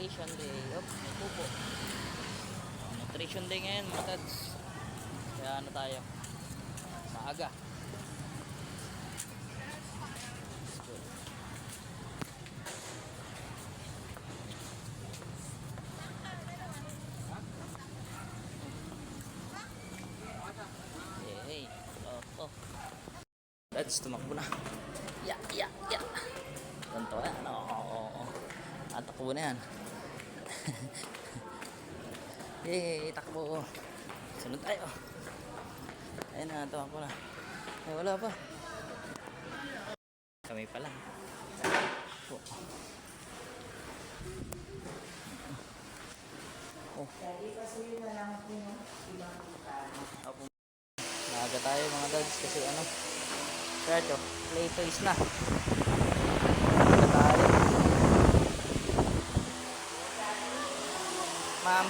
nutrition day. May pupo. Nutrition day ngayon mga tads. Kaya ano tayo? Maaga. Hey, oh. Let's tumakbo na. Ya. Ganto yan. Oo. Tatakbo na yan. Yay, takbo. Sunod tayo. Ayun na, tumakbo na. Ay, wala pa. Kami pa lang. Maaga tayo mga dads kasi ano, Sergio, play toys na. Maaga tayo. Ma'am.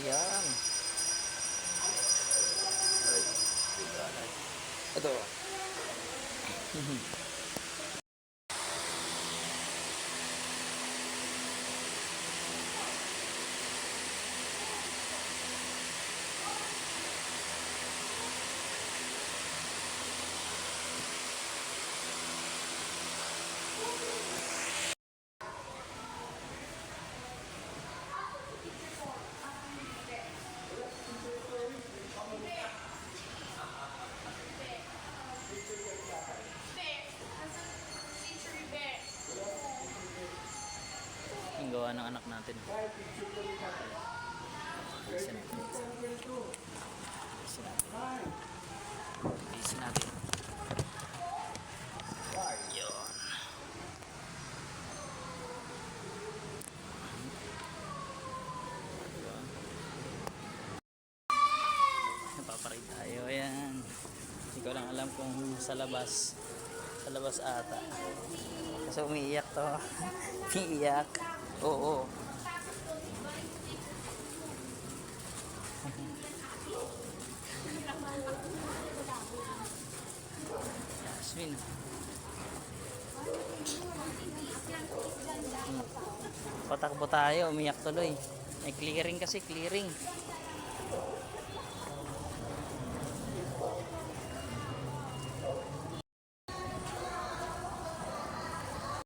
Ayan. Ito. Yung gawa ng anak natin. Isin natin. Yun. Napaparay tayo. Ayan. Hindi ko lang alam kung sa labas. Sa labas ata. Kasi umiiyak to. Umiiyak. Oo. Yasmin. Patakbo tayo, umiyak tuloy. May clearing kasi, clearing.